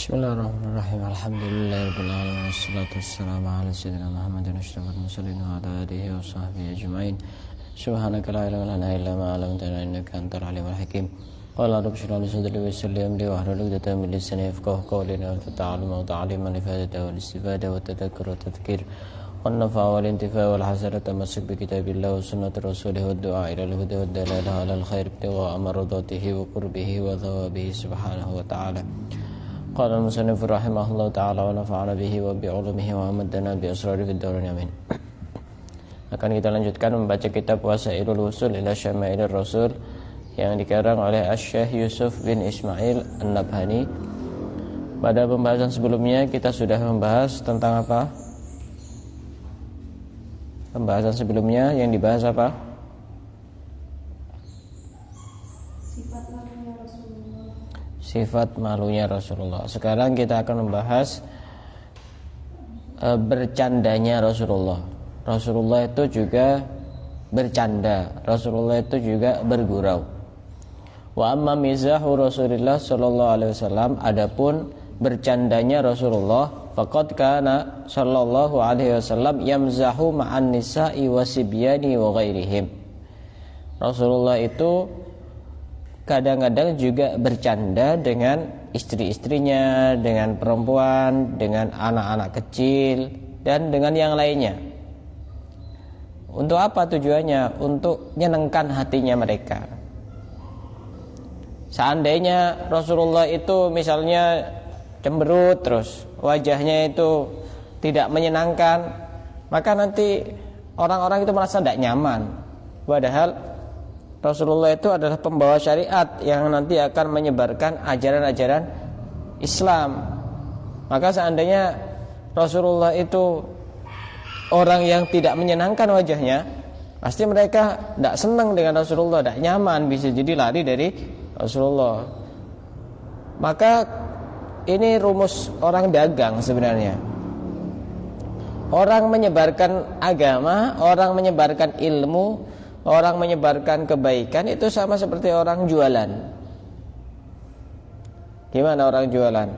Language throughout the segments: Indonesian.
Bismillahirrahmanirrahim. Alhamdulillahirabbil alamin wassalatu wassalamu ala sayyidina Muhammadin asyrafil mursalin wa ala alihi wa sahbihi ajma'in. Subhanaka la ilma lana illa ma 'allamtana innaka antal alimul hakim. Qala rabbi shrah li sadri wa yassir li amri wahlul 'uqdatam min lisani yafqahu qawli wa ta'allumu wa ta'liman wa ifadatan wa istifadatan wa tadhakkur wa tadhkir wa nafa' wal intifa' wal hasanata masuk bi kitabillah wa sunnati rasulih wa du'a ila al-huda wa dalala ala al-khair wa amradatihi wa qurbihi wa thawabihi subhanahu wa ta'ala. Qala al-musannif rahimahullah ta'ala wa nafa'ana bihi wa bi'ulumihi wa amaddana bi asrari fid darain amin. Akan kita lanjutkan membaca kitab Wasailul Wusul ila Syamailir Rasul yang dikarang oleh Asy-Syaikh Yusuf bin Ismail An-Nabhani. Pada pembahasan sebelumnya kita sudah membahas tentang apa? Pembahasan sebelumnya yang dibahas apa? Sifat malunya Rasulullah. Sekarang kita akan membahas bercandanya Rasulullah. Rasulullah itu juga bercanda. Rasulullah itu juga bergurau. Wa amma mizahu Rasulillah sallallahu alaihi wasallam, adapun bercandanya Rasulullah, faqad kana sallallahu alaihi wasallam yamzahu ma'an nisa'i wasibyani wa ghairihim. Rasulullah itu kadang-kadang juga bercanda dengan istri-istrinya, dengan perempuan, dengan anak-anak kecil, dan dengan yang lainnya. Untuk apa tujuannya? Untuk menyenangkan hatinya mereka. Seandainya Rasulullah itu misalnya cemberut terus, wajahnya itu tidak menyenangkan, maka nanti orang-orang itu merasa tidak nyaman. Padahal Rasulullah itu adalah pembawa syariat yang nanti akan menyebarkan ajaran-ajaran Islam. Maka seandainya Rasulullah itu orang yang tidak menyenangkan wajahnya, pasti mereka tidak senang dengan Rasulullah, tidak nyaman, bisa jadi lari dari Rasulullah. Maka ini rumus orang dagang sebenarnya. Orang menyebarkan agama, orang menyebarkan ilmu, orang menyebarkan kebaikan itu sama seperti orang jualan. Gimana orang jualan?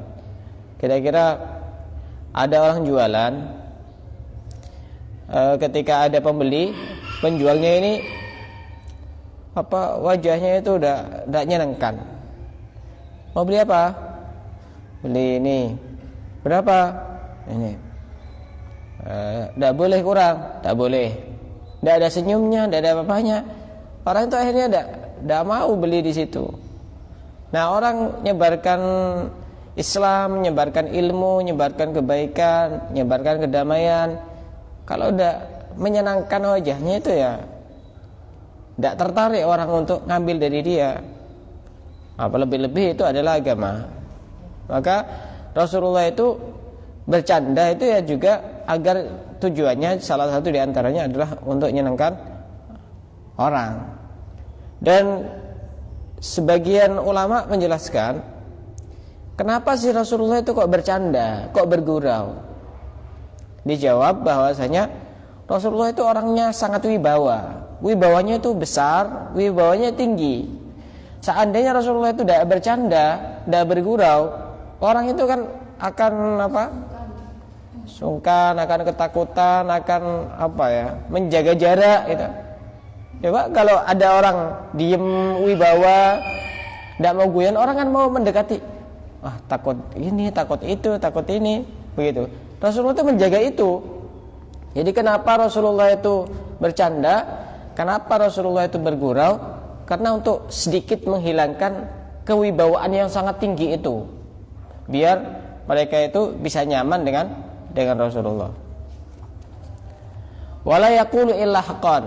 Kira-kira ada orang jualan, ketika ada pembeli, penjualnya ini wajahnya itu udah tidak nyenangkan. Mau beli apa? Beli ini. Berapa? Ini. Tidak boleh kurang, tak boleh. Tidak ada senyumnya, tidak ada apa-apanya. Orang itu akhirnya tidak mau beli di situ. Nah, orang menyebarkan Islam, menyebarkan ilmu, menyebarkan kebaikan, menyebarkan kedamaian, kalau tidak menyenangkan wajahnya itu ya tidak tertarik orang untuk ngambil dari dia. Apa lebih-lebih itu adalah agama. Maka Rasulullah itu bercanda itu ya juga agar tujuannya salah satu diantaranya adalah untuk menyenangkan orang. Dan sebagian ulama menjelaskan, kenapa sih Rasulullah itu kok bercanda, kok bergurau? Dijawab bahwasanya Rasulullah itu orangnya sangat wibawa. Wibawanya itu besar, wibawanya tinggi. Seandainya Rasulullah itu tidak bercanda, tidak bergurau, orang itu kan akan sungkan, akan ketakutan, akan menjaga jarak gitu. Coba kalau ada orang diem wibawa, tidak mau guyon, orang kan mau mendekati. Takut ini, takut itu, takut ini, begitu. Rasulullah itu menjaga itu. Jadi kenapa Rasulullah itu bercanda? Kenapa Rasulullah itu bergurau? Karena untuk sedikit menghilangkan kewibawaan yang sangat tinggi itu, biar mereka itu bisa nyaman dengan Rasulullah. Wala yaqulu illa haqqan.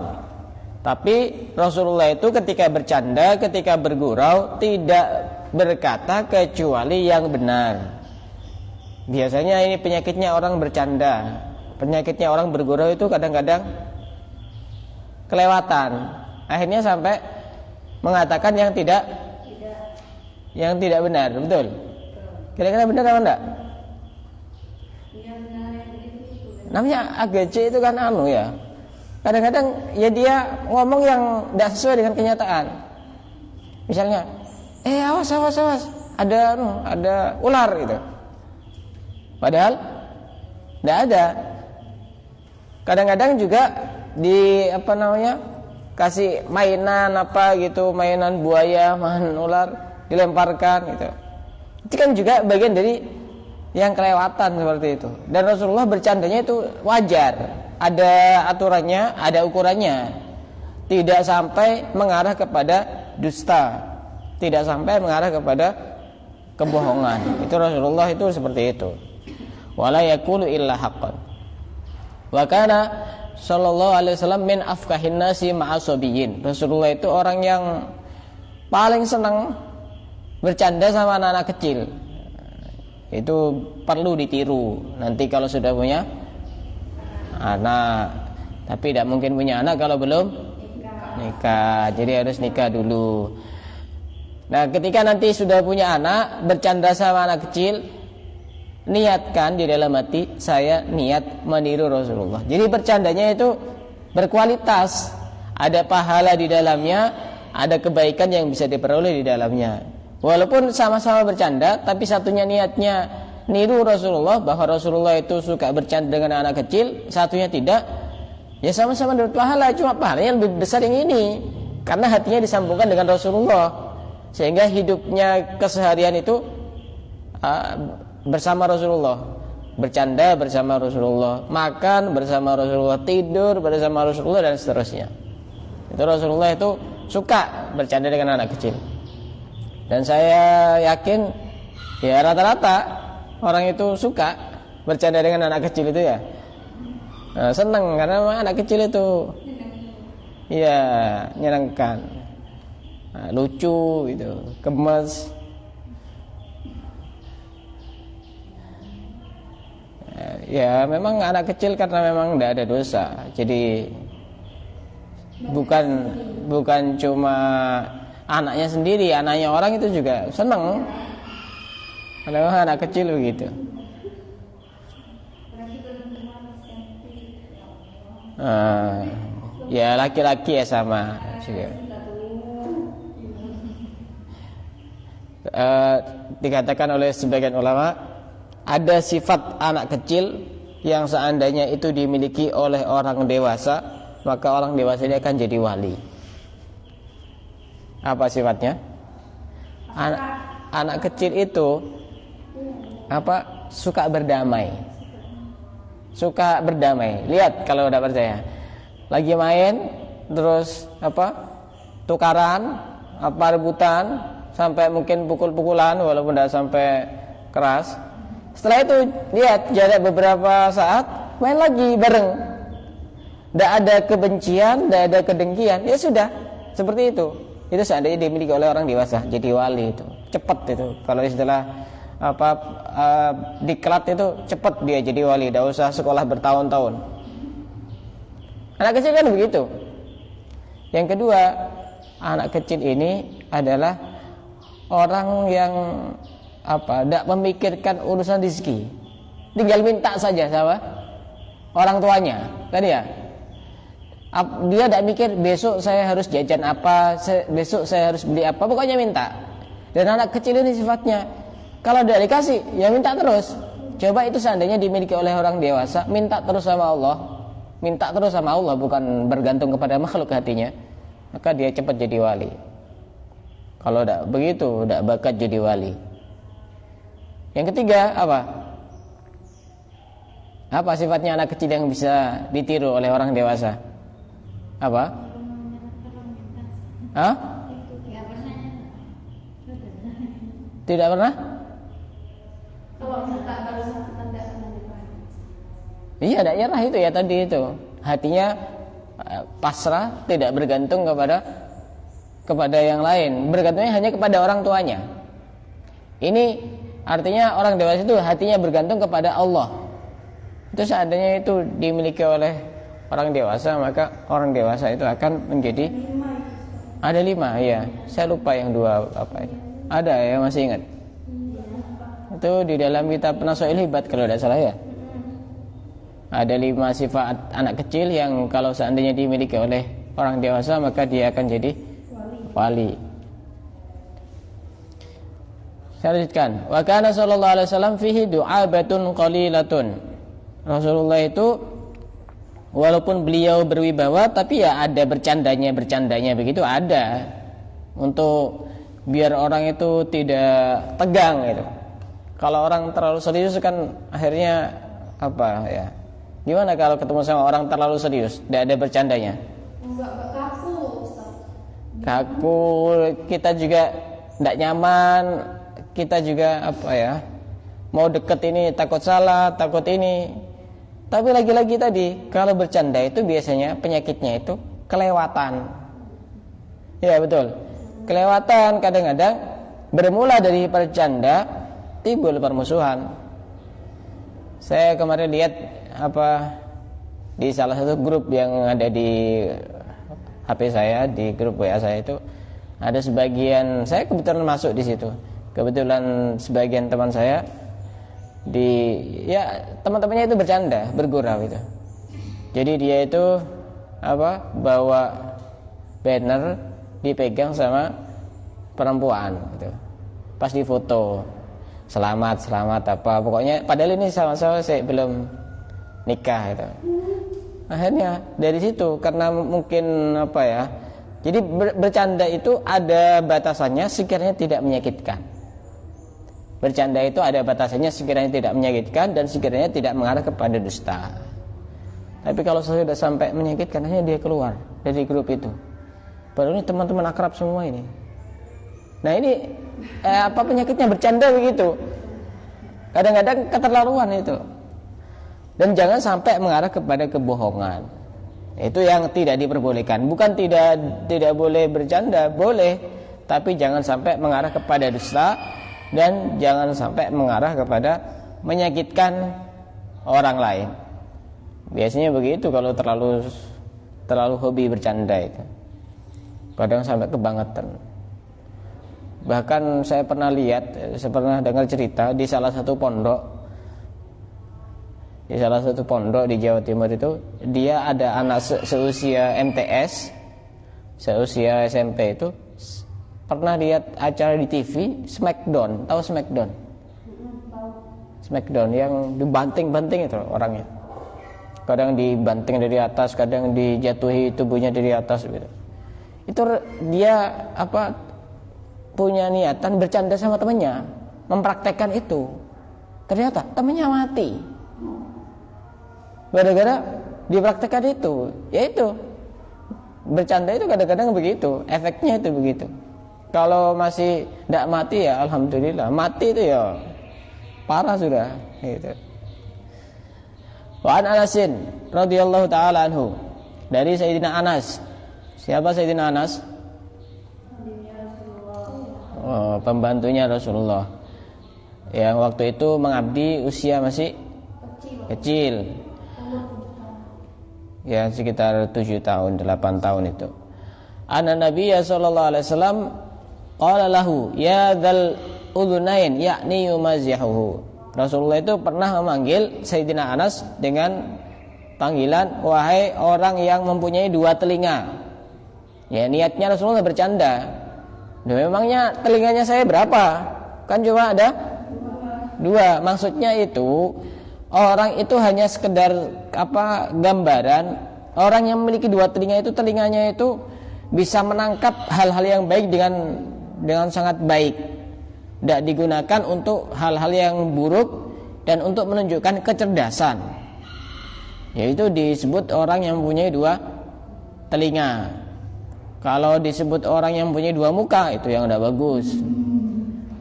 Tapi Rasulullah itu ketika bercanda, ketika bergurau, tidak berkata kecuali yang benar. Biasanya ini penyakitnya orang bercanda, penyakitnya orang bergurau itu kadang-kadang kelewatan. Akhirnya sampai mengatakan yang tidak benar, betul? Kira-kira benar apa enggak? Namanya AGC itu kan ya. Kadang-kadang ya dia ngomong yang tidak sesuai dengan kenyataan. Misalnya, awas, ada ular gitu. Padahal tidak ada. Kadang-kadang juga di kasih mainan apa gitu, mainan buaya, mainan ular dilemparkan gitu. Itu kan juga bagian dari yang kelewatan seperti itu. Dan Rasulullah bercandanya itu wajar, ada aturannya, ada ukurannya. Tidak sampai mengarah kepada dusta, tidak sampai mengarah kepada kebohongan. Itu Rasulullah itu seperti itu. Wala yaqulu illa haqqan. Wa kana sallallahu alaihi wasallam min afkahin nasi ma'asabiyin. Rasulullah itu orang yang paling senang bercanda sama anak-anak kecil. Itu perlu ditiru nanti kalau sudah punya anak. Tapi tidak mungkin punya anak kalau belum nikah. Jadi harus nikah dulu. Nah, ketika nanti sudah punya anak, bercanda sama anak kecil, niatkan di dalam hati, saya niat meniru Rasulullah. Jadi bercandanya itu berkualitas, ada pahala di dalamnya, ada kebaikan yang bisa diperoleh di dalamnya. Walaupun sama-sama bercanda, tapi satunya niatnya niru Rasulullah, bahwa Rasulullah itu suka bercanda dengan anak kecil, satunya tidak, ya sama-sama dapat pahala. Cuma pahalanya lebih besar yang ini, karena hatinya disambungkan dengan Rasulullah, sehingga hidupnya keseharian itu bersama Rasulullah, bercanda bersama Rasulullah, makan bersama Rasulullah, tidur bersama Rasulullah, dan seterusnya. Itu Rasulullah itu suka bercanda dengan anak kecil. Dan saya yakin ya rata-rata orang itu suka bercanda dengan anak kecil itu ya. Nah, senang karena memang anak kecil itu ya menyenangkan, lucu gitu, gemes. Ya memang anak kecil karena memang tidak ada dosa. Jadi bukan cuma anaknya sendiri, anaknya orang itu juga senang. Karena memang anak kecil begitu. Ya laki-laki ya sama juga. Dikatakan oleh sebagian ulama, ada sifat anak kecil yang seandainya itu dimiliki oleh orang dewasa, maka orang dewasa ini akan jadi wali. Apa sifatnya? Anak kecil itu suka berdamai. Suka berdamai. Lihat kalau udah percaya. Lagi main terus tukaran, rebutan, sampai mungkin pukul-pukulan walaupun tidak sampai keras. Setelah itu lihat jarak beberapa saat main lagi bareng. Tidak ada kebencian, tidak ada kedengkian. Ya sudah, seperti itu. Itu seandainya dimiliki oleh orang dewasa, jadi wali itu. Cepat itu. Kalau istilah diklat itu cepat dia jadi wali, tidak usah sekolah bertahun-tahun. Anak kecil kan begitu. Yang kedua, anak kecil ini adalah orang yang tidak memikirkan urusan rezeki, tinggal minta saja sama orang tuanya tadi ya. Dia tidak mikir besok saya harus jajan apa, besok saya harus beli apa, pokoknya minta. Dan anak kecil ini sifatnya kalau tidak dikasih ya minta terus. Coba itu seandainya dimiliki oleh orang dewasa, minta terus sama Allah, minta terus sama Allah, bukan bergantung kepada makhluk hatinya, maka dia cepat jadi wali. Kalau tidak begitu, tidak bakat jadi wali. Yang ketiga apa sifatnya anak kecil yang bisa ditiru oleh orang dewasa? Apa? Tidak pernah? Iya, tidak nyerah itu ya tadi itu. Hatinya pasrah, tidak bergantung kepada yang lain, bergantungnya hanya kepada orang tuanya. Ini artinya orang dewasa itu hatinya bergantung kepada Allah. Itu seandainya itu dimiliki oleh orang dewasa, maka orang dewasa itu akan menjadi ada 5 ya. Saya lupa yang 2 apa itu. Ada ya, masih ingat? Itu di dalam kitab Nasoil Hibat kalau tidak salah ya. Ada 5 sifat anak kecil yang kalau seandainya dimiliki oleh orang dewasa, maka dia akan jadi wali. Saya lanjutkan. Wa kana sallallahu alaihi wasallam fihi du'abatun qalilatun. Rasulullah itu walaupun beliau berwibawa, tapi ya ada bercandanya begitu ada, untuk biar orang itu tidak tegang gitu. Kalau orang terlalu serius kan akhirnya apa ya? Gimana kalau ketemu sama orang terlalu serius, tidak ada bercandanya? Enggak kaku, Ustaz. Kaku, kita juga tidak nyaman, kita juga apa ya? Mau deket ini takut salah, takut ini. Tapi lagi-lagi tadi, kalau bercanda itu biasanya penyakitnya itu kelewatan. Ya betul. Kelewatan kadang-kadang bermula dari bercanda timbul permusuhan. Saya kemarin lihat di salah satu grup yang ada di HP saya, di grup WA saya itu ada sebagian, saya kebetulan masuk di situ. Kebetulan sebagian teman saya teman-temannya itu bercanda, bergurau itu. Jadi dia itu bawa banner dipegang sama perempuan gitu. Pas difoto, selamat apa, pokoknya padahal ini sama-sama saya belum nikah gitu. Akhirnya dari situ, karena mungkin jadi bercanda itu ada batasannya sekiranya tidak menyakitkan. Bercanda itu ada batasannya sekiranya tidak menyakitkan dan sekiranya tidak mengarah kepada dusta. Tapi kalau sudah sampai menyakitkan, akhirnya dia keluar dari grup itu. Padahal ini teman-teman akrab semua ini. Nah ini penyakitnya bercanda begitu. Kadang-kadang keterlaluan itu. Dan jangan sampai mengarah kepada kebohongan. Itu yang tidak diperbolehkan. Bukan tidak boleh bercanda, boleh, tapi jangan sampai mengarah kepada dusta dan jangan sampai mengarah kepada menyakitkan orang lain. Biasanya begitu kalau terlalu hobi bercanda itu. Kadang sampai kebangetan. Bahkan saya pernah dengar cerita di salah satu pondok di Jawa Timur itu, dia ada anak seusia MTS, seusia SMP itu pernah lihat acara di TV Smackdown, tahu Smackdown? Smackdown yang dibanting-banting itu orangnya. Kadang dibanting dari atas, kadang dijatuhi tubuhnya dari atas gitu. Itu dia punya niatan bercanda sama temannya, mempraktekkan itu. Ternyata temannya mati. Gara-gara dipraktekkan itu. Yaitu bercanda itu kadang-kadang begitu, efeknya itu begitu. Kalau masih tidak mati ya alhamdulillah. Mati itu ya parah sudah gitu. Wa an Anasin radhiyallahu taala anhu, dari Sayyidina Anas. Siapa Sayyidina Anas? Pembantunya Rasulullah. Yang waktu itu mengabdi usia masih kecil. Ya sekitar 7 tahun, 8 tahun itu. Anna Nabiyya sallallahu alaihi wasallam qala lahu ya dzal udhunain yakni yumazihuhu. Rasulullah itu pernah memanggil Sayyidina Anas dengan panggilan wahai orang yang mempunyai 2 telinga. Ya niatnya Rasulullah bercanda. Memangnya telinganya saya berapa? Kan cuma ada 2. Maksudnya itu orang itu hanya sekedar gambaran. Orang yang memiliki 2 telinga itu telinganya itu bisa menangkap hal-hal yang baik dengan sangat baik. Tidak digunakan untuk hal-hal yang buruk dan untuk menunjukkan kecerdasan. Yaitu disebut orang yang mempunyai 2 telinga. Kalau disebut orang yang mempunyai 2 muka, itu yang tidak bagus.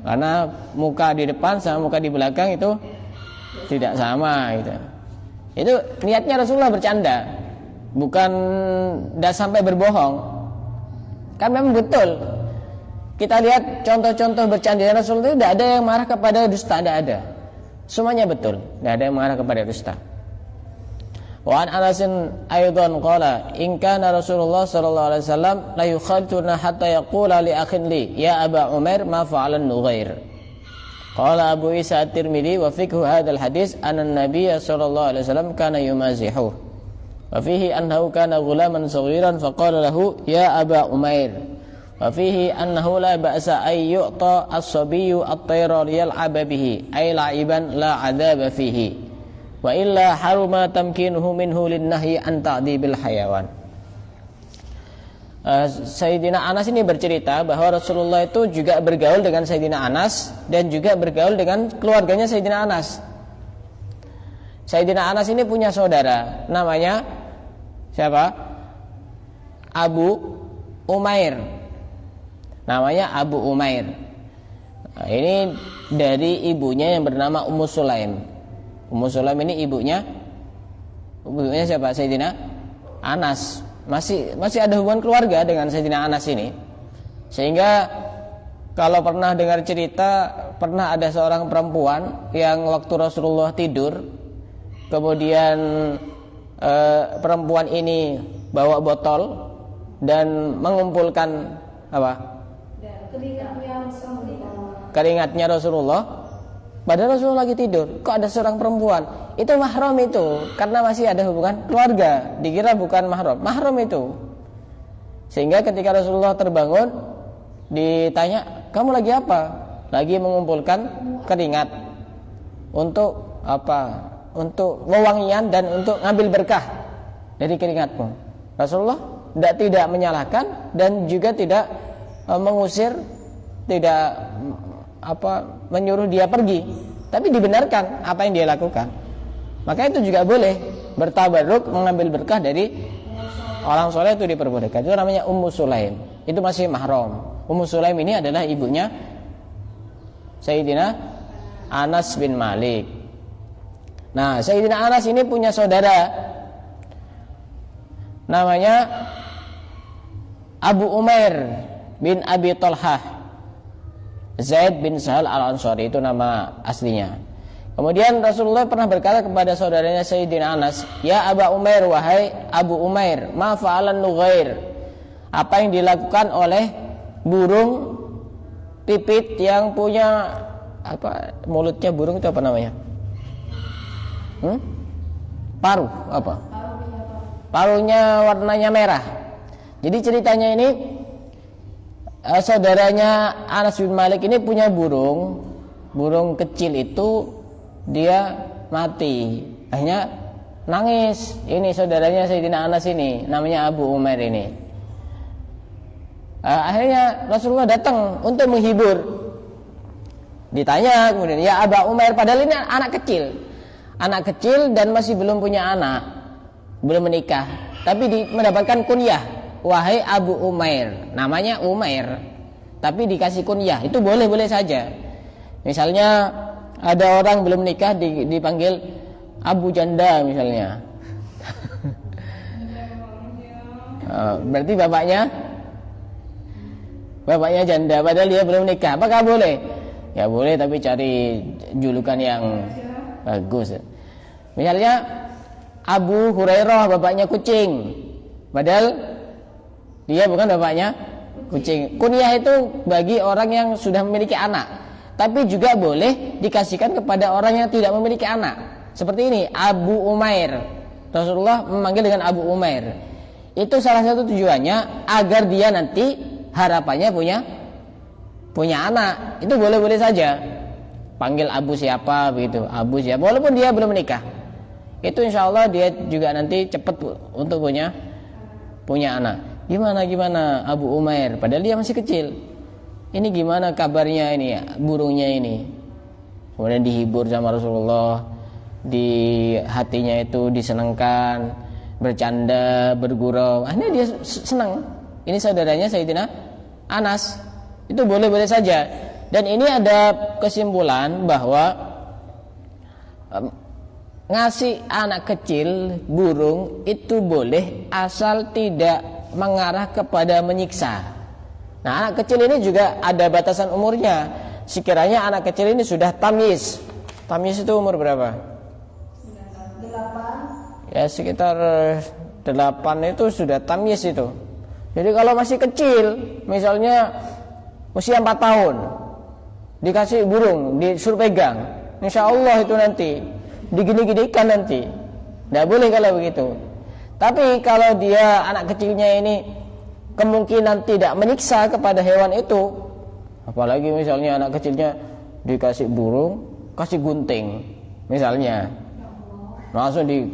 Karena muka di depan sama muka di belakang itu tidak sama gitu. Itu niatnya Rasulullah bercanda, bukan tidak sampai berbohong. Kan memang betul. Kita lihat contoh-contoh bercanda Rasulullah itu tidak ada yang marah kepada dusta, tidak ada. Semuanya betul, tidak ada yang marah kepada dusta. Wa an Anasin aidan qala in kana Rasulullah sallallahu alaihi wasallam la yukhalituna hatta yaqula li akhin li ya Aba Umair ma fa'ala an-Nughair. Qala Abu Isa At-Tirmidzi wa fiqhu hadzal hadis anna an-nabiy sallallahu alaihi wasallam kana yumazihu. Wa fihi annahu kana ghulaman saghiran faqala lahu ya Aba Umair. Wa fihi annahu la ba'sa ay yu'ta as-sabiyyu at-tayra liyal'aba bihi ay la'iban la 'adzaba fihi wa illa haruma tamkinuhu minhu lin-nahyi an ta'dibil hayawan. Sayyidina Anas ini bercerita bahwa Rasulullah itu juga bergaul dengan Sayyidina Anas dan juga bergaul dengan keluarganya Sayyidina Anas. Sayyidina Anas ini punya saudara namanya siapa? Abu Umair. Namanya Abu Umair. Nah, ini dari ibunya yang bernama Ummu Sulaim. Ummu Sulaim ini ibunya siapa? Sayyidina Anas. Masih ada hubungan keluarga dengan Sayyidina Anas ini. Sehingga kalau pernah dengar cerita, pernah ada seorang perempuan yang waktu Rasulullah tidur, kemudian perempuan ini bawa botol dan mengumpulkan apa? Keringatnya Rasulullah. Padahal Rasulullah lagi tidur. Kok ada seorang perempuan? Itu mahram itu, karena masih ada hubungan keluarga. Dikira bukan mahram. Mahram itu. Sehingga ketika Rasulullah terbangun, ditanya, kamu lagi apa? Lagi mengumpulkan keringat. Untuk apa? Untuk wewangian dan untuk ngambil berkah dari keringatmu. Rasulullah tidak menyalahkan dan juga tidak mengusir, tidak menyuruh dia pergi, tapi dibenarkan apa yang dia lakukan. Maka itu juga boleh bertabarruk, mengambil berkah dari orang soleh, itu diperbolehkan. Itu namanya Ummu Sulaim. Itu masih mahram. Ummu Sulaim ini adalah ibunya Sayyidina Anas bin Malik. Nah, Sayyidina Anas ini punya saudara namanya Abu Umair bin Abi Thalhah, Zaid bin Sahal al-Ansari, itu nama aslinya. Kemudian Rasulullah pernah berkata kepada saudaranya Sayyidina Anas, ya Aba Umair, wahai Abu Umair, ma fa'alan nughair, apa yang dilakukan oleh burung pipit yang punya mulutnya burung itu apa namanya? Paruh apa? Paruhnya warnanya merah. Jadi ceritanya ini, saudaranya Anas bin Malik ini punya burung kecil itu, dia mati. Akhirnya nangis. Ini saudaranya Sayyidina Anas ini, namanya Abu Umair ini. Akhirnya Rasulullah datang untuk menghibur. Ditanya kemudian, ya Aba Umair, padahal ini anak kecil dan masih belum punya anak, belum menikah, tapi mendapatkan kunyah, wahai Abu Umair. Namanya Umair, tapi dikasih kunyah. Itu boleh-boleh saja. Misalnya ada orang belum nikah dipanggil Abu Janda misalnya. Berarti bapaknya janda, padahal dia belum nikah. Apakah boleh? Ya boleh, tapi cari julukan yang bagus. Misalnya Abu Hurairah, bapaknya kucing, padahal dia bukan bapaknya kucing. Kunyah itu bagi orang yang sudah memiliki anak, tapi juga boleh dikasihkan kepada orang yang tidak memiliki anak. Seperti ini, Abu Umair. Rasulullah memanggil dengan Abu Umair. Itu salah satu tujuannya agar dia nanti harapannya punya anak. Itu boleh-boleh saja. Panggil Abu siapa begitu, Abu siapa, walaupun dia belum menikah. Itu insya Allah dia juga nanti cepat untuk punya anak. Gimana Abu Umair, padahal dia masih kecil. Ini gimana kabarnya ini burungnya ini? Kemudian dihibur sama Rasulullah, di hatinya itu disenangkan, bercanda, bergurau. Akhirnya dia senang. Ini saudaranya Sayyidina Anas. Itu boleh-boleh saja. Dan ini ada kesimpulan bahwa ngasih anak kecil burung itu boleh asal tidak mengarah kepada menyiksa. Nah, anak kecil ini juga ada batasan umurnya. Sekiranya anak kecil ini sudah tamyiz. Tamyiz itu umur berapa? 8. Ya sekitar 8 itu sudah tamyiz itu. Jadi kalau masih kecil, misalnya usia 4 tahun, dikasih burung, disuruh pegang, insya Allah itu nanti digini-ginikan nanti. Tidak boleh kalau begitu. Tapi kalau dia anak kecilnya ini kemungkinan tidak menyiksa kepada hewan itu. Apalagi misalnya anak kecilnya dikasih burung, kasih gunting misalnya, langsung di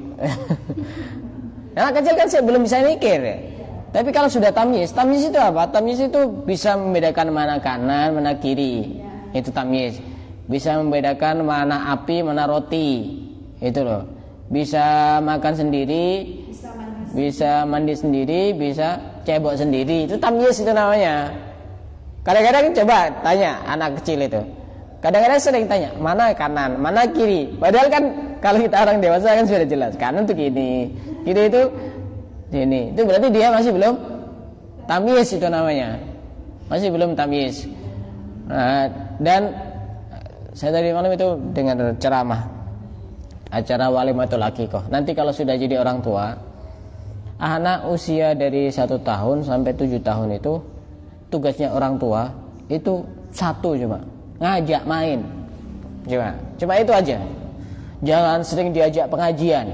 anak kecil kan belum bisa mikir ya. Tapi kalau sudah tamyiz itu apa? Tamyiz itu bisa membedakan mana kanan, mana kiri. Itu tamyiz. Bisa membedakan mana api, mana roti. Itu loh. Bisa makan sendiri, bisa mandi sendiri, bisa cebok sendiri. Itu tamyiz itu namanya. Kadang-kadang coba tanya anak kecil itu. Kadang-kadang sering tanya, mana kanan, mana kiri. Padahal kan kalau kita orang dewasa kan sudah jelas. Kanan itu gini, kiri itu ini. Itu berarti dia masih belum tamyiz itu namanya. Masih belum tamyiz. Nah, dan saya tadi malam itu dengar ceramah acara walimatul aqiqah. Nanti kalau sudah jadi orang tua, anak usia dari 1 tahun sampai 7 tahun itu tugasnya orang tua itu satu cuma ngajak main. Cuma itu aja. Jangan sering diajak pengajian.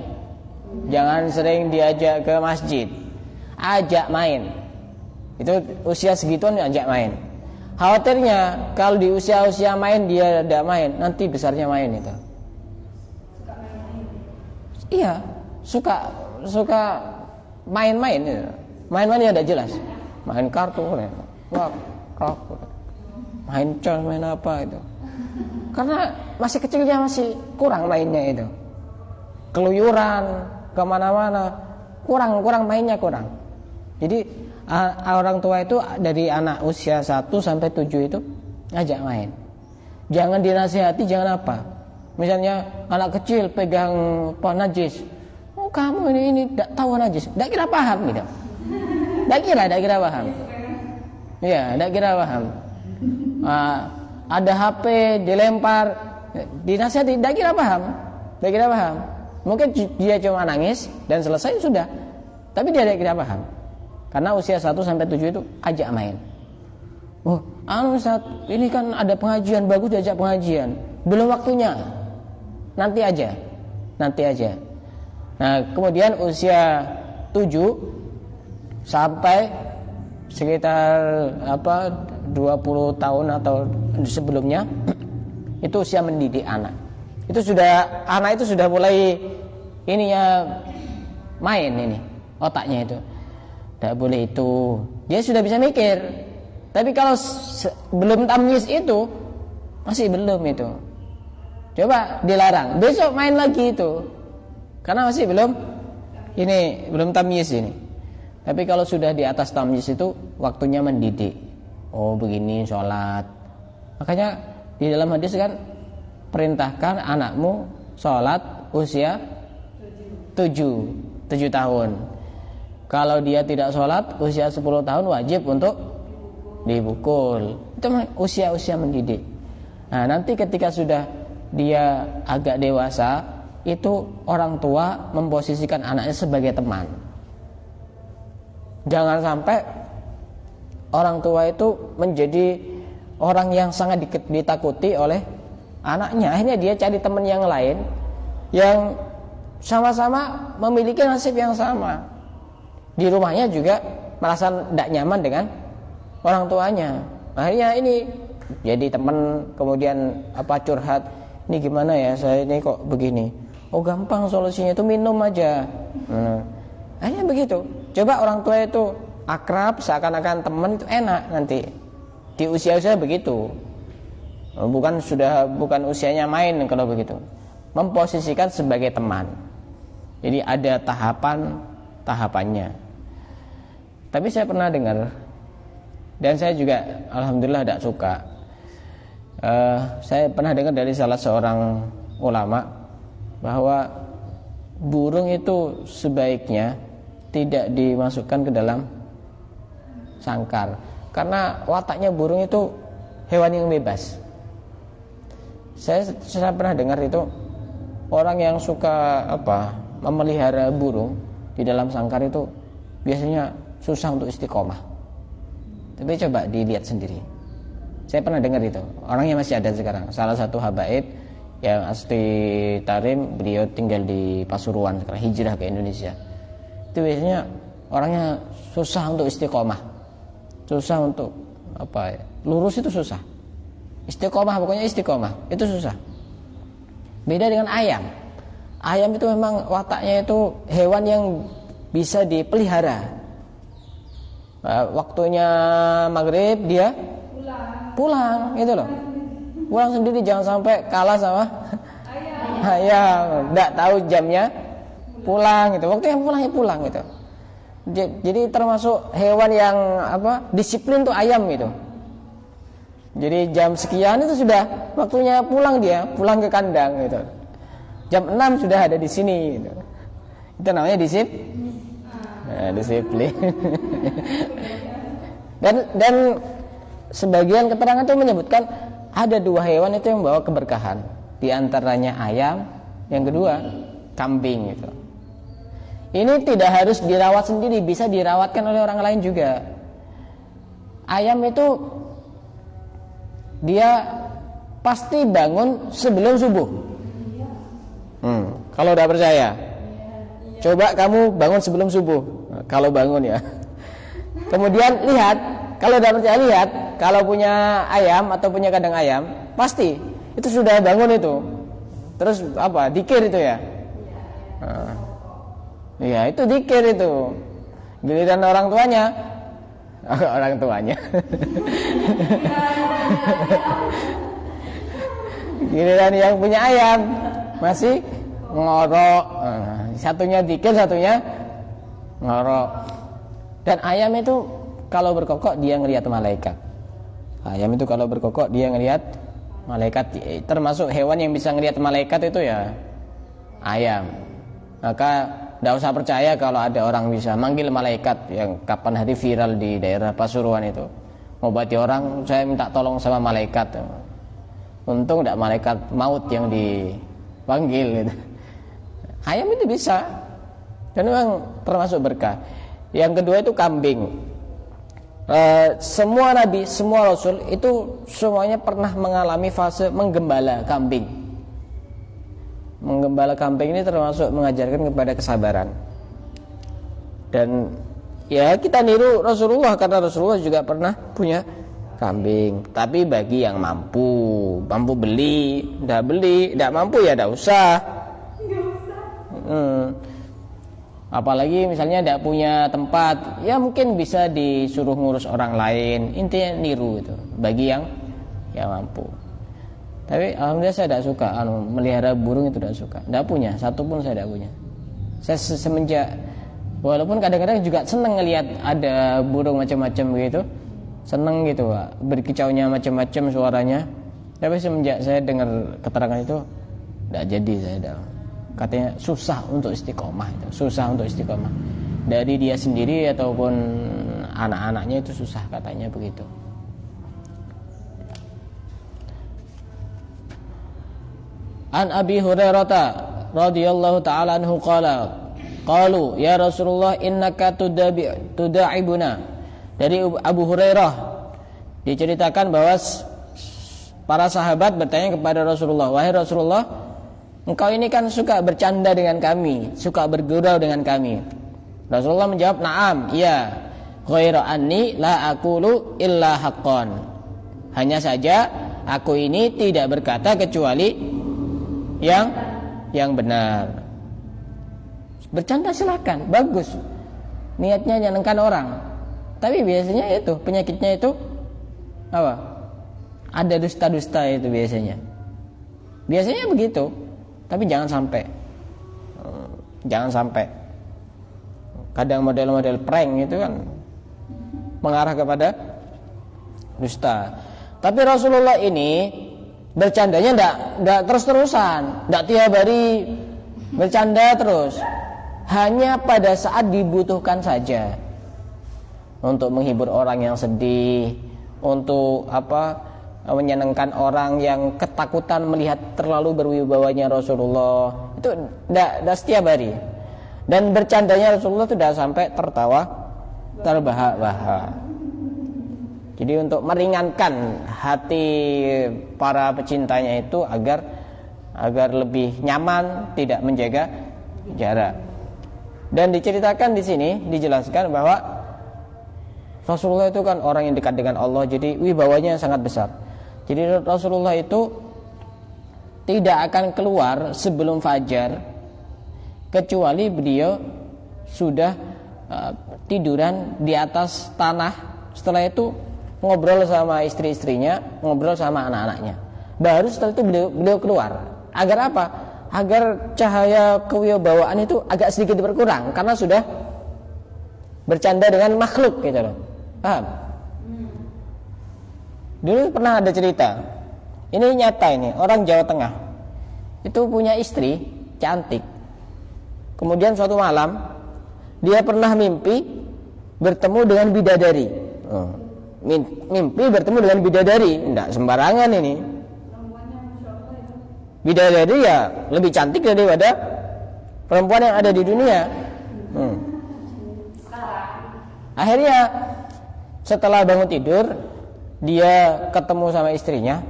Jangan sering diajak ke masjid. Ajak main. Itu usia segituan ajak main. Khawatirnya kalau di usia-usia main dia tidak main, nanti besarnya main itu. Iya, suka main-main itu. Main-main ya tidak jelas. Main kartu, wah, main cas, main apa itu. Karena masih kecilnya masih kurang mainnya itu. Keluyuran kemana-mana kurang mainnya kurang. Jadi orang tua itu dari anak usia 1 sampai 7 itu ngajak main. Jangan dinasihati, jangan apa. Misalnya anak kecil pegang pohon najis. Oh, kamu ini tidak tahu najis. Tidak kira paham gitu. Tidak kira paham. Iya, tidak kira paham. Ada HP dilempar, dinasihati, tidak kira paham. Mungkin dia cuma nangis dan selesai sudah. Tapi dia tidak kira paham. Karena usia 1 sampai 7 itu ajak main. Oh, Ustaz, ini kan ada pengajian, bagus diajak pengajian. Belum waktunya. Nanti aja. Nah, kemudian usia 7 sampai sekitar 20 tahun atau sebelumnya itu usia mendidik anak. Anak itu sudah mulai main ini otaknya itu. Tidak boleh itu. Dia sudah bisa mikir. Tapi kalau belum tamyiz itu masih belum itu. Coba dilarang, besok main lagi itu. Karena masih belum tamyiz ini. Tapi kalau sudah di atas tamyiz itu waktunya mendidik. Oh, begini sholat. Makanya di dalam hadis kan perintahkan anakmu sholat usia 7 tahun. Kalau dia tidak sholat usia 10 tahun wajib untuk dipukul. Itu usia mendidik. Nah, nanti ketika sudah dia agak dewasa, itu orang tua memposisikan anaknya sebagai teman. Jangan sampai orang tua itu menjadi orang yang sangat ditakuti oleh anaknya. Akhirnya dia cari teman yang lain yang sama-sama memiliki nasib yang sama. Di rumahnya juga merasa tidak nyaman dengan orang tuanya. Akhirnya ini jadi teman, kemudian curhat, ini gimana ya, saya ini kok begini. Oh, gampang solusinya itu minum aja. Akhirnya begitu. Coba orang tua itu akrab seakan-akan teman, itu enak nanti. Di usia-usia begitu. Bukan usianya main kalau begitu. Memposisikan sebagai teman. Jadi ada tahapannya. Tapi saya pernah dengar, dan saya juga alhamdulillah tidak suka. Saya pernah dengar dari salah seorang ulama bahwa burung itu sebaiknya tidak dimasukkan ke dalam sangkar, karena wataknya burung itu hewan yang bebas. Saya pernah dengar itu orang yang suka memelihara burung di dalam sangkar itu biasanya susah untuk istiqomah. Tapi coba dilihat sendiri. Saya pernah dengar itu. Orangnya masih ada sekarang. Salah satu habaib yang asli Tarim, beliau tinggal di Pasuruan sekarang, hijrah ke Indonesia. Itu biasanya orangnya susah untuk istiqomah. Susah untuk apa ya? Lurus itu susah. Istiqomah, pokoknya istiqomah itu susah. Beda dengan ayam. Ayam itu memang wataknya itu hewan yang bisa dipelihara. Waktunya maghrib dia pulang gitu loh. Pulang sendiri, jangan sampai kalah sama ayam. Nggak tahu jamnya pulang gitu. Waktunya pulang ya pulang gitu. Jadi termasuk hewan yang disiplin tuh ayam gitu. Jadi jam sekian itu sudah waktunya pulang, dia pulang ke kandang gitu. Jam 6 sudah ada di sini gitu. Itu namanya disiplin. dan sebagian keterangan itu menyebutkan ada 2 hewan itu yang membawa keberkahan. Di antaranya ayam, yang kedua kambing gitu. Ini tidak harus dirawat sendiri, bisa dirawatkan oleh orang lain juga. Ayam itu dia pasti bangun sebelum subuh. Kalau udah percaya, coba kamu bangun sebelum subuh. Kalau bangun ya. Kemudian lihat, kalau udah percaya lihat, kalau punya ayam atau punya kandang ayam, pasti itu sudah bangun itu. Terus dikir itu ya. Ya itu dikir itu. Giliran orang tuanya. Giliran yang punya ayam masih ngorok. Satunya dikir, satunya ngorok. Dan ayam itu kalau berkokok dia ngelihat malaikat. Ayam itu kalau berkokok dia ngelihat malaikat. Termasuk hewan yang bisa ngelihat malaikat itu ya ayam. Maka tidak usah percaya kalau ada orang bisa manggil malaikat, yang kapan hari viral di daerah Pasuruan itu. Ngobati orang, saya minta tolong sama malaikat. Untung tidak malaikat maut yang dipanggil gitu. Ayam itu bisa. Dan memang termasuk berkah. Yang kedua itu kambing. Semua nabi, semua rasul itu semuanya pernah mengalami fase menggembala kambing. Menggembala kambing ini termasuk mengajarkan kepada kesabaran. Dan ya kita niru Rasulullah, karena Rasulullah juga pernah punya kambing. Tapi bagi yang mampu beli, tidak mampu ya tidak usah. Apalagi misalnya tidak punya tempat, ya mungkin bisa disuruh ngurus orang lain. Intinya niru itu bagi yang mampu. Tapi alhamdulillah saya tidak suka melihara burung, itu tidak suka. Tidak punya, satu pun saya tidak punya. Saya semenjak, walaupun kadang-kadang juga senang ngelihat ada burung macam-macam begitu, senang gitu Pak, berkicaunya macam-macam suaranya. Tapi semenjak saya dengar keterangan itu, tidak jadi saya dah. Katanya susah untuk istiqomah itu, susah untuk istiqomah. Dari dia sendiri ataupun anak-anaknya itu susah katanya begitu. An Abi Hurairah radhiyallahu ta'ala anhu qalu ya Rasulullah innaka tuda'ibuna. Dari Abu Hurairah diceritakan bahwa para sahabat bertanya kepada Rasulullah, wahai Rasulullah, engkau ini kan suka bercanda dengan kami, suka bergurau dengan kami. Rasulullah menjawab, na'am, iya. Ghaira anni la aqulu illa haqqan. Hanya saja aku ini tidak berkata kecuali yang benar. Bercanda silakan, bagus. Niatnya nyenengkan orang. Tapi biasanya itu penyakitnya itu ada dusta-dusta itu biasanya. Biasanya begitu. Tapi jangan sampai. Kadang model-model prank itu kan mengarah kepada dusta. Tapi Rasulullah ini bercandanya tidak terus-terusan, tidak tiap hari bercanda terus. Hanya pada saat dibutuhkan saja. Untuk menghibur orang yang sedih, untuk menyenangkan orang yang ketakutan melihat terlalu berwibawanya Rasulullah. Itu tidak setiap hari. Dan bercandanya Rasulullah itu tidak sampai tertawa terbahak-bahak. Jadi untuk meringankan hati para pecintanya itu agar lebih nyaman, tidak menjaga jarak. Dan diceritakan di sini, dijelaskan bahwa Rasulullah itu kan orang yang dekat dengan Allah, jadi wibawanya sangat besar. Jadi Rasulullah itu tidak akan keluar sebelum fajar kecuali beliau sudah tiduran di atas tanah. Setelah itu ngobrol sama istri-istrinya, ngobrol sama anak-anaknya. Baru setelah itu beliau keluar. Agar apa? Agar cahaya kewibawaan itu agak sedikit berkurang karena sudah bercanda dengan makhluk gitu loh. Paham? Dulu pernah ada cerita. Ini nyata ini, orang Jawa Tengah. Itu punya istri cantik. Kemudian suatu malam dia pernah mimpi bertemu dengan bidadari. Mimpi bertemu dengan bidadari, enggak sembarangan ini. Bidadari ya lebih cantik daripada perempuan yang ada di dunia. Akhirnya setelah bangun tidur, dia ketemu sama istrinya,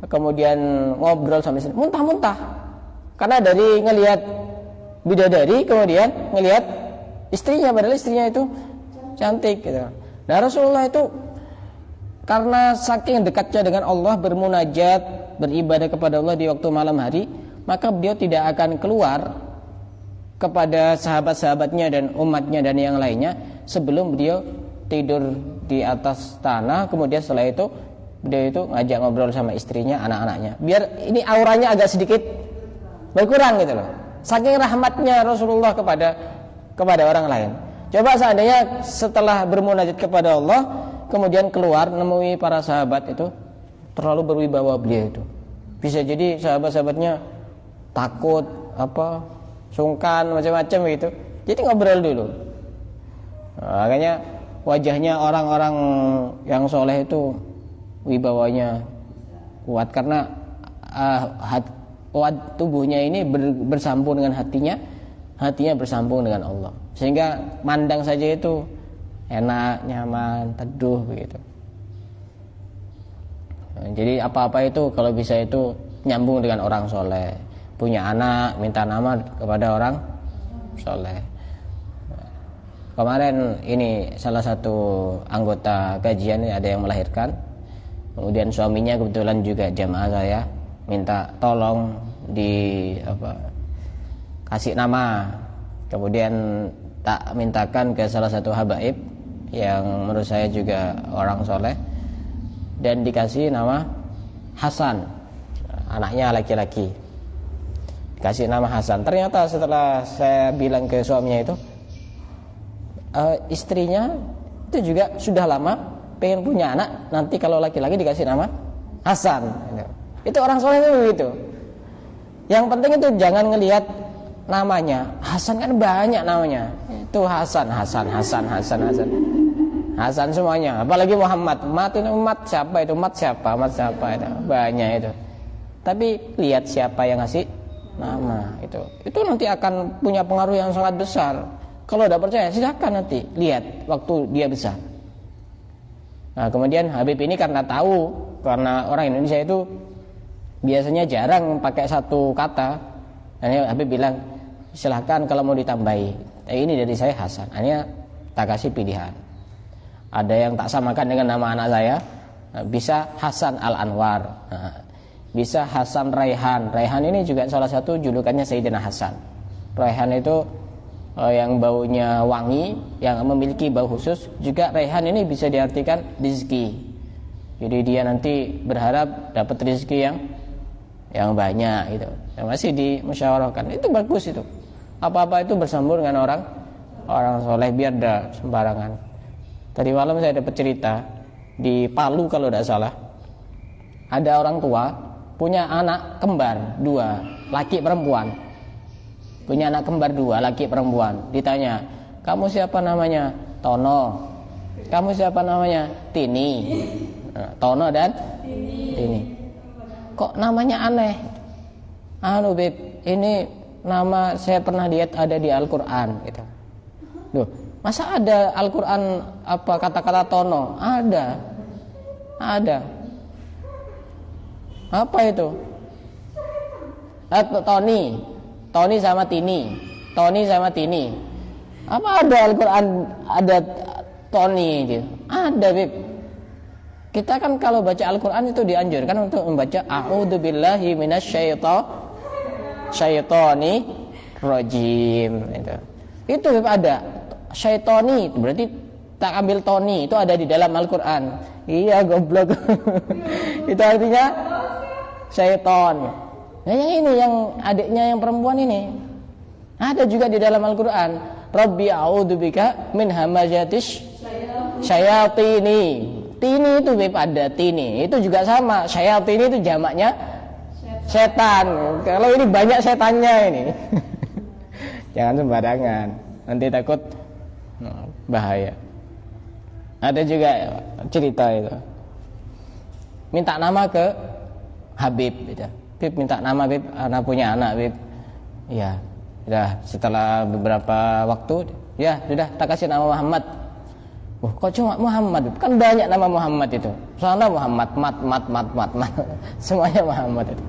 kemudian ngobrol sama istrinya, muntah-muntah. Karena dari ngelihat bidadari, kemudian ngelihat istrinya, padahal istrinya itu cantik gitu. Nah, Rasulullah itu karena saking dekatnya dengan Allah, bermunajat, beribadah kepada Allah di waktu malam hari, maka beliau tidak akan keluar kepada sahabat-sahabatnya dan umatnya dan yang lainnya sebelum beliau tidur di atas tanah. Kemudian setelah itu beliau itu ngajak ngobrol sama istrinya, anak-anaknya, biar ini auranya agak sedikit berkurang gitu loh. Saking rahmatnya Rasulullah kepada orang lain. Coba seandainya setelah bermunajat kepada Allah kemudian keluar menemui para sahabat, itu terlalu berwibawa beliau itu. Bisa jadi sahabat-sahabatnya takut, sungkan, macam-macam gitu. Jadi ngobrol dulu. Nah, makanya wajahnya orang-orang yang soleh itu wibawanya kuat karena tubuhnya ini bersambung dengan hatinya bersambung dengan Allah, sehingga mandang saja itu enak, nyaman, teduh begitu. Nah, jadi apa-apa itu kalau bisa itu nyambung dengan orang soleh. Punya anak, minta nama kepada orang soleh. Kemarin ini salah satu anggota kajian ini ada yang melahirkan, kemudian suaminya kebetulan juga jamaah saya, minta tolong kasih nama. Kemudian tak mintakan ke salah satu habaib yang menurut saya juga orang soleh, dan dikasih nama Hasan, anaknya laki-laki, dikasih nama Hasan. Ternyata setelah saya bilang ke suaminya itu, istrinya itu juga sudah lama pengen punya anak, nanti kalau laki-laki dikasih nama Hasan. Itu orang soleh itu begitu. Yang penting itu jangan ngelihat namanya. Hasan kan banyak namanya. Itu Hasan semuanya. Apalagi Muhammad. Mat siapa itu? Mat siapa itu? Banyak itu. Tapi lihat siapa yang ngasih nama itu. Itu nanti akan punya pengaruh yang sangat besar. Kalau tidak percaya silakan nanti lihat waktu dia besar. Nah, kemudian Habib ini karena tahu, karena orang Indonesia itu biasanya jarang pakai satu kata, dan Habib bilang silahkan kalau mau ditambahi, ini dari saya Hasan. Hanya tak kasih pilihan. Ada yang tak samakan dengan nama anak saya, bisa Hasan Al-Anwar, bisa Hasan Raihan. Raihan ini juga salah satu julukannya Sayyidina Hasan. Raihan itu yang baunya wangi, yang memiliki bau khusus. Juga Raihan ini bisa diartikan rezeki. Jadi dia nanti berharap dapat rezeki yang banyak gitu. Yang masih dimusyawarahkan. Itu bagus itu. Apa-apa itu bersambung dengan orang soleh, biar tidak sembarangan. Tadi malam saya dapat cerita di Palu kalau tidak salah. Ada orang tua punya anak kembar 2, laki perempuan. Punya anak kembar 2, laki perempuan. Ditanya, kamu siapa namanya? Tono. Kamu siapa namanya? Tini. Tono dan Tini. Kok namanya aneh? Beb, ini nama saya pernah lihat ada di Al-Quran gitu. Duh, masa ada Al-Quran kata-kata Tono? Ada. Apa itu? Tony sama Tini. Apa ada Al-Quran ada Tony gitu. Ada, Bib. Kita kan kalau baca Al-Qur'an itu dianjurkan untuk membaca a'udzubillahi minasyaitonir rajim itu. Itu Bib ada. Syaitoni itu berarti tak ambil Tony, itu ada di dalam Al-Qur'an. Iya, goblok. Itu artinya syaiton. Nah, yang ini yang adiknya yang perempuan ini. Ada juga di dalam Al-Qur'an. Rabbi a'udzubika min hamazatis syayatini. Tini itu Bib ada tini. Itu juga sama. Syayatini itu jamaknya setan. Kalau ini banyak setannya ini. Jangan sembarangan. Nanti takut bahaya. Ada juga cerita itu. Minta nama ke Habib gitu. Bib minta nama Bib, anak punya anak Bib. Ya, sudah setelah beberapa waktu, ya sudah tak kasih nama Muhammad. Kok cuma Muhammad? Kan banyak nama Muhammad itu. Soalnya Muhammad, mat. Semuanya Muhammad itu.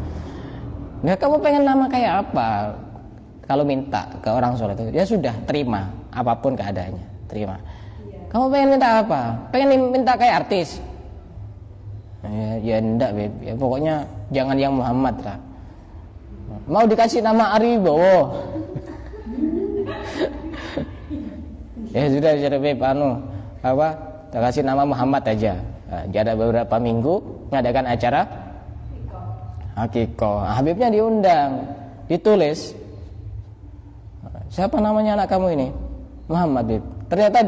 Nah, kamu pengen nama kayak apa? Kalau minta ke orang soleh itu, ya sudah terima apapun keadaannya, terima. Kamu pengen minta apa? Pengen minta kayak artis? Ya enggak, Beb. Ya pokoknya jangan yang Muhammad lah. Mau dikasih nama Aribowo. Ya sudah Beb, tak kasih nama Muhammad aja. Nah, ada beberapa minggu mengadakan acara Hakiko. Habibnya diundang, ditulis. Siapa namanya anak kamu ini? Muhammad, Beb. Ternyata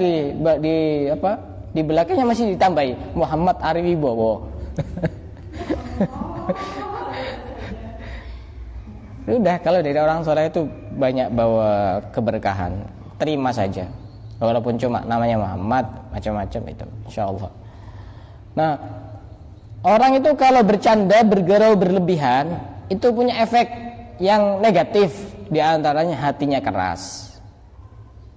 di belakangnya masih ditambahi Muhammad Ariwibowo. Udah, kalau dari orang soleh itu banyak bawa keberkahan, terima saja. Walaupun cuma namanya Muhammad, macam-macam itu, insyaallah. Nah, orang itu kalau bercanda, bergurau berlebihan, itu punya efek yang negatif. Di antaranya hatinya keras.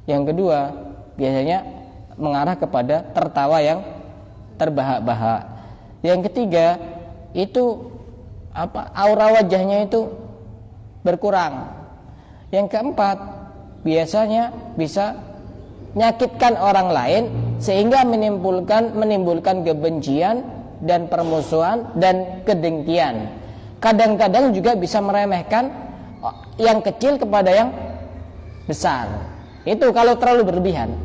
Yang kedua, biasanya mengarah kepada tertawa yang terbahak-bahak. Yang ketiga, itu aura wajahnya itu berkurang. Yang keempat, biasanya bisa menyakitkan orang lain sehingga menimbulkan kebencian dan permusuhan dan kedengkian. Kadang-kadang juga bisa meremehkan yang kecil kepada yang besar. Itu kalau terlalu berlebihan.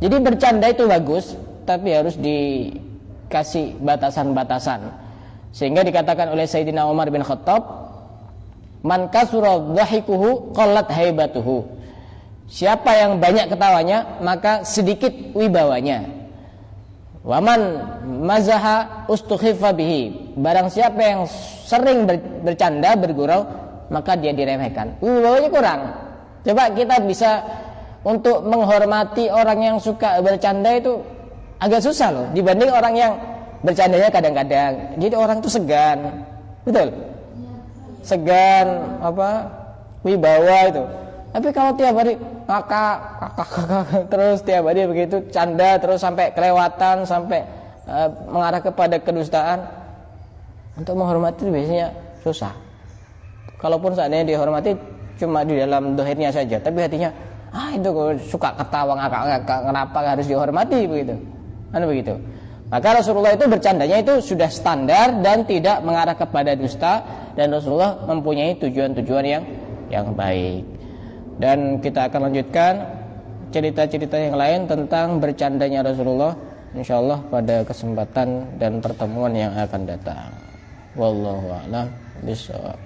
Jadi bercanda itu bagus, tapi harus dikasih batasan-batasan. Sehingga dikatakan oleh Sayyidina Umar bin Khattab, man kasura dhahikuhu qallat haibatuhu. Siapa yang banyak ketawanya, maka sedikit wibawanya. Waman mazaha ustukhifa bihi. Barang siapa yang sering bercanda, bergurau, maka dia diremehkan. Wibawanya kurang. Coba kita bisa untuk menghormati orang yang suka bercanda itu agak susah loh, dibanding orang yang bercandanya kadang-kadang. Jadi orang itu segan, betul? Segan, wibawa itu. Tapi kalau tiap hari kakak terus tiap hari begitu canda terus sampai kelewatan, sampai mengarah kepada kedustaan, untuk menghormati itu biasanya susah. Kalaupun seandainya dihormati cuma di dalam dohirnya saja, tapi hatinya itu suka ketawa ngakak-ngakak, kenapa harus dihormati begitu? Begitu. Maka Rasulullah itu bercandanya itu sudah standar dan tidak mengarah kepada dusta, dan Rasulullah mempunyai tujuan-tujuan yang baik. Dan kita akan lanjutkan cerita-cerita yang lain tentang bercandanya Rasulullah insyaallah pada kesempatan dan pertemuan yang akan datang. Wallahu a'lam bishawab.